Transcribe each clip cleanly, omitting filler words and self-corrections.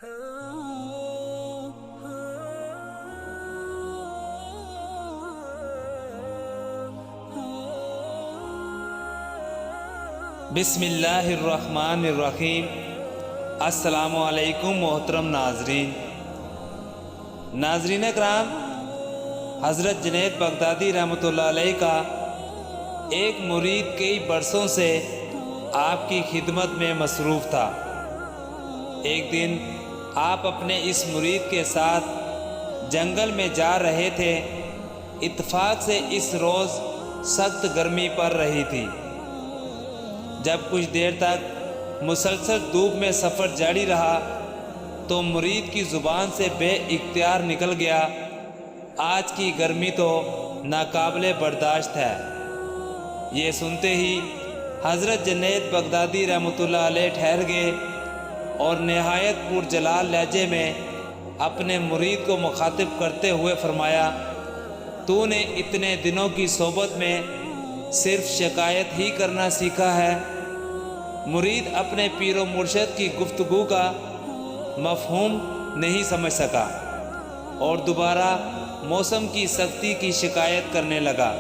بسم اللہ الرحمن الرحیم۔ السلام علیکم محترم ناظرین اکرام، حضرت جنید بغدادی رحمۃ اللہ علیہ کا ایک مرید کئی برسوں سے آپ کی خدمت میں مصروف تھا۔ ایک دن آپ اپنے اس مرید کے ساتھ جنگل میں جا رہے تھے۔ اتفاق سے اس روز سخت گرمی پڑ رہی تھی۔ جب کچھ دیر تک مسلسل دھوپ میں سفر جاری رہا تو مرید کی زبان سے بے اختیار نکل گیا، آج کی گرمی تو ناقابل برداشت ہے۔ یہ سنتے ہی حضرت جنید بغدادی رحمۃ اللہ علیہ ٹھہر گئے اور نہایت پرجلال لہجے میں اپنے مرید کو مخاطب کرتے ہوئے فرمایا، تو نے اتنے دنوں کی صحبت میں صرف شکایت ہی کرنا سیکھا ہے۔ مرید اپنے پیر و مرشد کی گفتگو کا مفہوم نہیں سمجھ سکا اور دوبارہ موسم کی سختی کی شکایت کرنے لگا۔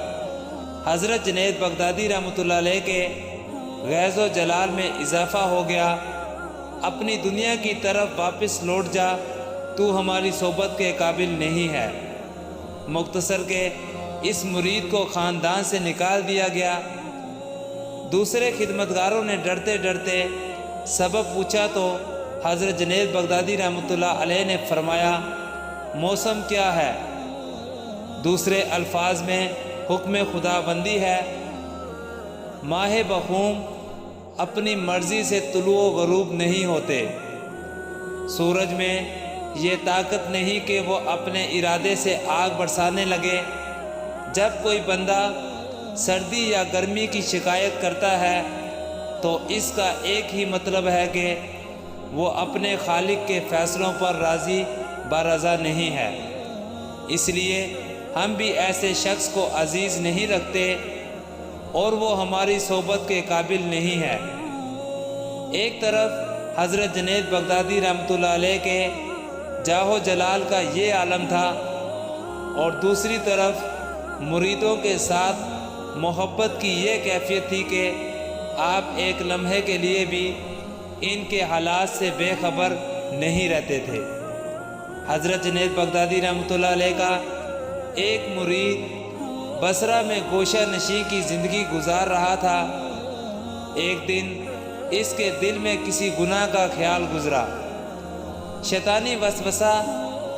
حضرت جنید بغدادی رحمۃ اللہ علیہ کے غیظ و جلال میں اضافہ ہو گیا، اپنی دنیا کی طرف واپس لوٹ جا، تو ہماری صحبت کے قابل نہیں ہے۔ مختصر کے اس مرید کو خاندان سے نکال دیا گیا۔ دوسرے خدمتگاروں نے ڈرتے ڈرتے سبب پوچھا تو حضرت جنید بغدادی رحمۃ اللہ علیہ نے فرمایا، موسم کیا ہے؟ دوسرے الفاظ میں حکم خداوندی ہے۔ ماہ بخوم اپنی مرضی سے طلوع و غروب نہیں ہوتے۔ سورج میں یہ طاقت نہیں کہ وہ اپنے ارادے سے آگ برسانے لگے۔ جب کوئی بندہ سردی یا گرمی کی شکایت کرتا ہے تو اس کا ایک ہی مطلب ہے کہ وہ اپنے خالق کے فیصلوں پر راضی برضا نہیں ہے۔ اس لیے ہم بھی ایسے شخص کو عزیز نہیں رکھتے اور وہ ہماری صحبت کے قابل نہیں ہے۔ ایک طرف حضرت جنید بغدادی رحمۃ اللہ علیہ کے جاہ و جلال کا یہ عالم تھا اور دوسری طرف مریدوں کے ساتھ محبت کی یہ کیفیت تھی کہ آپ ایک لمحے کے لیے بھی ان کے حالات سے بے خبر نہیں رہتے تھے۔ حضرت جنید بغدادی رحمۃ اللہ علیہ کا ایک مرید بصرہ میں گوشہ نشین کی زندگی گزار رہا تھا۔ ایک دن اس کے دل میں کسی گناہ کا خیال گزرا۔ شیطانی وسوسہ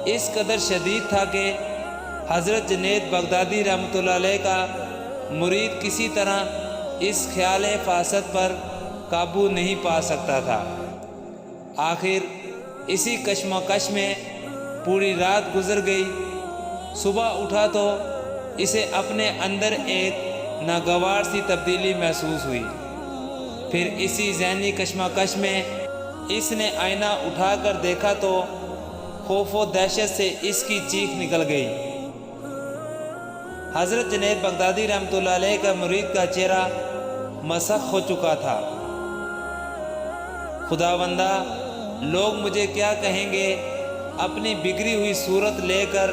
اس قدر شدید تھا کہ حضرت جنید بغدادی رحمۃ اللہ علیہ کا مرید کسی طرح اس خیال فاسد پر قابو نہیں پا سکتا تھا۔ آخر اسی کشمکش میں پوری رات گزر گئی۔ صبح اٹھا تو اسے اپنے اندر ایک ناگوار سی تبدیلی محسوس ہوئی۔ پھر اسی ذہنی کشمکش میں اس نے آئینہ اٹھا کر دیکھا تو خوف و دہشت سے اس کی چیخ نکل گئی۔ حضرت جنید بغدادی رحمۃ اللہ علیہ کا مرید کا چہرہ مسخ ہو چکا تھا۔ خداوندہ، لوگ مجھے کیا کہیں گے؟ اپنی بگڑی ہوئی صورت لے کر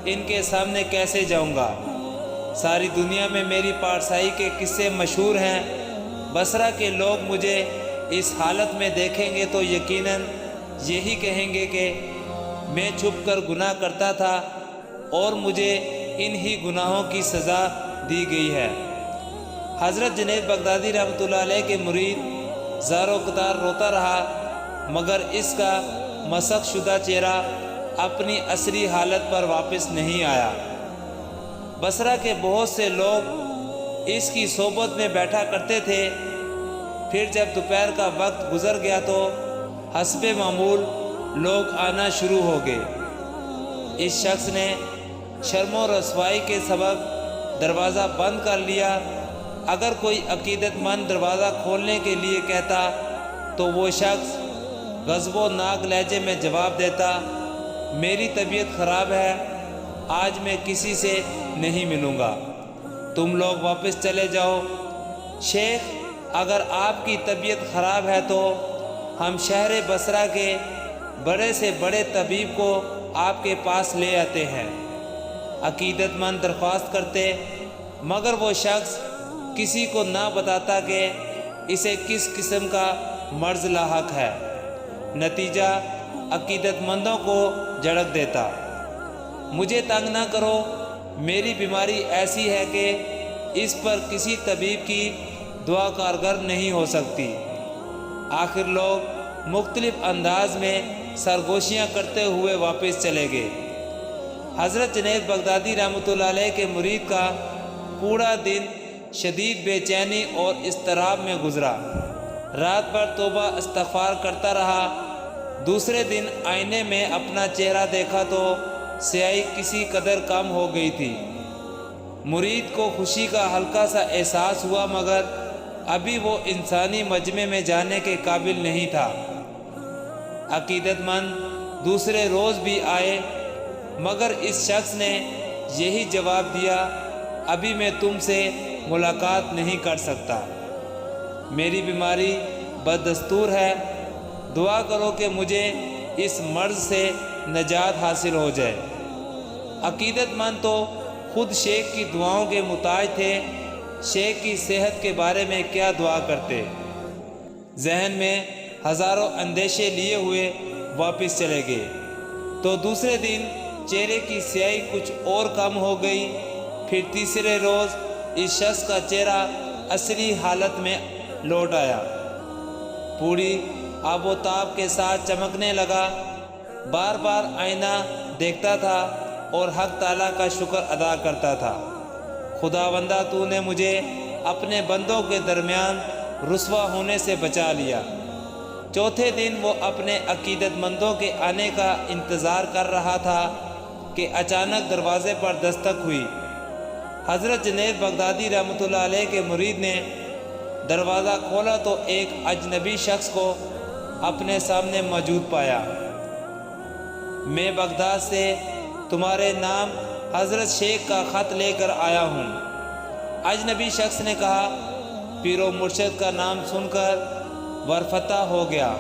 ان کے سامنے کیسے جاؤں گا؟ ساری دنیا میں میری پارسائی کے قصے مشہور ہیں۔ بصرہ کے لوگ مجھے اس حالت میں دیکھیں گے تو یقیناً یہی کہیں گے کہ میں چھپ کر گناہ کرتا تھا اور مجھے انہی گناہوں کی سزا دی گئی ہے۔ حضرت جنید بغدادی رحمۃ اللہ علیہ کے مرید زار و قطار روتا رہا، مگر اس کا مسخ شدہ چہرہ اپنی اصلی حالت پر واپس نہیں آیا۔ بصرہ کے بہت سے لوگ اس کی صحبت میں بیٹھا کرتے تھے۔ پھر جب دوپہر کا وقت گزر گیا تو حسب معمول لوگ آنا شروع ہو گئے۔ اس شخص نے شرم و رسوائی کے سبب دروازہ بند کر لیا۔ اگر کوئی عقیدت مند دروازہ کھولنے کے لیے کہتا تو وہ شخص غضب و ناک لہجے میں جواب دیتا، میری طبیعت خراب ہے، آج میں کسی سے نہیں ملوں گا، تم لوگ واپس چلے جاؤ۔ شیخ، اگر آپ کی طبیعت خراب ہے تو ہم شہر بصرہ کے بڑے سے بڑے طبیب کو آپ کے پاس لے آتے ہیں، عقیدت مند درخواست کرتے، مگر وہ شخص کسی کو نہ بتاتا کہ اسے کس قسم کا مرض لاحق ہے۔ نتیجہ عقیدت مندوں کو جھڑک دیتا۔ مجھے تنگ نہ کرو، میری بیماری ایسی ہے کہ اس پر کسی طبیب کی دعا کارگر نہیں ہو سکتی۔ آخر لوگ مختلف انداز میں سرگوشیاں کرتے ہوئے واپس چلے گئے۔ حضرت جنید بغدادی رحمۃ اللہ علیہ کے مرید کا پورا دن شدید بے چینی اور اضطراب میں گزرا۔ رات بھر توبہ استغفار کرتا رہا۔ دوسرے دن آئینے میں اپنا چہرہ دیکھا تو سیاہی کسی قدر کم ہو گئی تھی۔ مرید کو خوشی کا ہلکا سا احساس ہوا، مگر ابھی وہ انسانی مجمع میں جانے کے قابل نہیں تھا۔ عقیدت مند دوسرے روز بھی آئے، مگر اس شخص نے یہی جواب دیا، ابھی میں تم سے ملاقات نہیں کر سکتا، میری بیماری بددستور ہے، دعا کرو کہ مجھے اس مرض سے نجات حاصل ہو جائے۔ عقیدت مند تو خود شیخ کی دعاؤں کے محتاج تھے، شیخ کی صحت کے بارے میں کیا دعا کرتے۔ ذہن میں ہزاروں اندیشے لیے ہوئے واپس چلے گئے تو دوسرے دن چہرے کی سیاہی کچھ اور کم ہو گئی۔ پھر تیسرے روز اس شخص کا چہرہ اصلی حالت میں لوٹ آیا، پوری آب و تاب کے ساتھ چمکنے لگا، بار بار آئینہ دیکھتا تھا اور حق تعالیٰ کا شکر ادا کرتا تھا، خداوندہ تو نے مجھے اپنے بندوں کے درمیان رسوا ہونے سے بچا لیا۔ چوتھے دن وہ اپنے عقیدت مندوں کے آنے کا انتظار کر رہا تھا کہ اچانک دروازے پر دستک ہوئی۔ حضرت جنید بغدادی رحمۃ اللہ علیہ کے مرید نے دروازہ کھولا تو ایک اجنبی شخص کو اپنے سامنے موجود پایا۔ میں بغداد سے تمہارے نام حضرت شیخ کا خط لے کر آیا ہوں۔ اجنبی شخص نے کہا۔ پیر و مرشد کا نام سن کر ورفتہ ہو گیا۔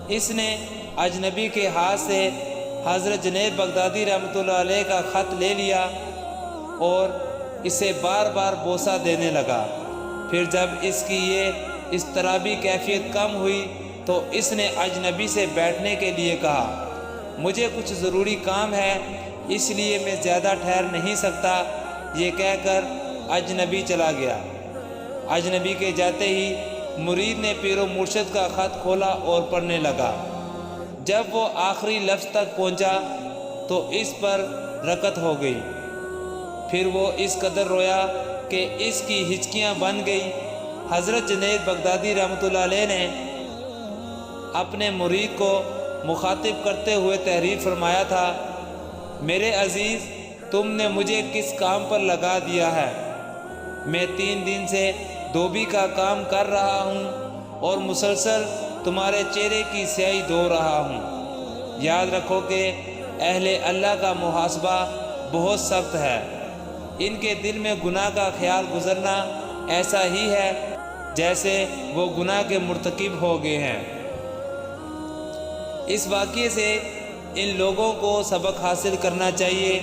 اس نے اجنبی کے ہاتھ سے حضرت جنید بغدادی رحمۃ اللہ علیہ کا خط لے لیا اور اسے بار بار بوسہ دینے لگا۔ پھر جب اس کی یہ اضطرابی کیفیت کم ہوئی تو اس نے اجنبی سے بیٹھنے کے لیے کہا۔ مجھے کچھ ضروری کام ہے، اس لیے میں زیادہ ٹھہر نہیں سکتا، یہ کہہ کر اجنبی چلا گیا۔ اجنبی کے جاتے ہی مرید نے پیر و مرشد کا خط کھولا اور پڑھنے لگا۔ جب وہ آخری لفظ تک پہنچا تو اس پر رکت ہو گئی۔ پھر وہ اس قدر رویا کہ اس کی ہچکیاں بن گئی۔ حضرت جنید بغدادی رحمۃ اللہ علیہ نے اپنے مرید کو مخاطب کرتے ہوئے تحریر فرمایا تھا، میرے عزیز، تم نے مجھے کس کام پر لگا دیا ہے؟ میں 3 دن سے دھوبی کا کام کر رہا ہوں اور مسلسل تمہارے چہرے کی سیاہی دھو رہا ہوں۔ یاد رکھو کہ اہل اللہ کا محاسبہ بہت سخت ہے، ان کے دل میں گناہ کا خیال گزرنا ایسا ہی ہے جیسے وہ گناہ کے مرتکب ہو گئے ہیں۔ اس واقعے سے ان لوگوں کو سبق حاصل کرنا چاہیے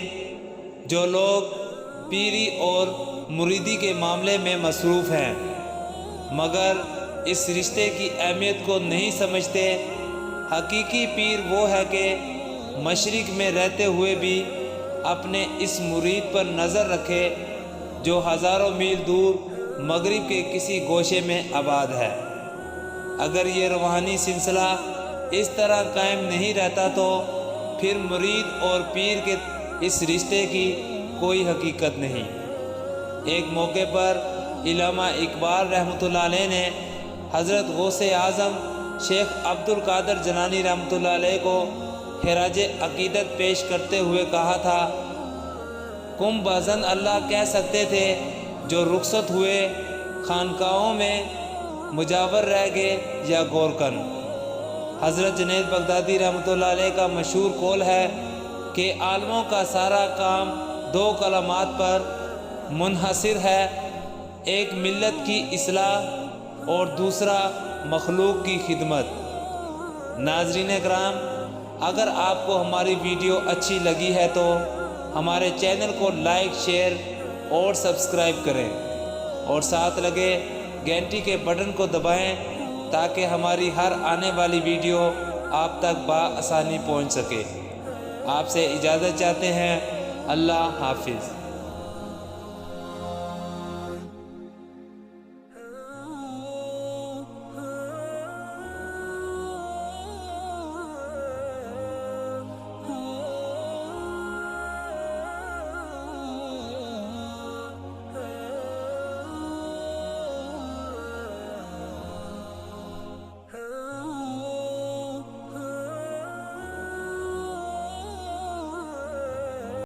جو لوگ پیری اور مریدی کے معاملے میں مصروف ہیں مگر اس رشتے کی اہمیت کو نہیں سمجھتے۔ حقیقی پیر وہ ہے کہ مشرق میں رہتے ہوئے بھی اپنے اس مرید پر نظر رکھے جو ہزاروں میل دور مغرب کے کسی گوشے میں آباد ہے۔ اگر یہ روحانی سلسلہ اس طرح قائم نہیں رہتا تو پھر مرید اور پیر کے اس رشتے کی کوئی حقیقت نہیں۔ ایک موقع پر علامہ اقبال رحمۃ اللہ علیہ نے حضرت غوث اعظم شیخ عبد القادر جیلانی رحمۃ اللہ علیہ کو خراج عقیدت پیش کرتے ہوئے کہا تھا، کم بازن اللہ کہہ سکتے تھے جو رخصت ہوئے خانقاہوں میں مجاور رہ گئے یا گورکن۔ حضرت جنید بغدادی رحمۃ اللہ علیہ کا مشہور قول ہے کہ عالموں کا سارا کام 2 کلمات پر منحصر ہے، ایک ملت کی اصلاح اور دوسرا مخلوق کی خدمت۔ ناظرین کرام، اگر آپ کو ہماری ویڈیو اچھی لگی ہے تو ہمارے چینل کو لائک، شیئر اور سبسکرائب کریں اور ساتھ لگے گھنٹی کے بٹن کو دبائیں تاکہ ہماری ہر آنے والی ویڈیو آپ تک بآسانی پہنچ سکے۔ آپ سے اجازت چاہتے ہیں۔ اللہ حافظ۔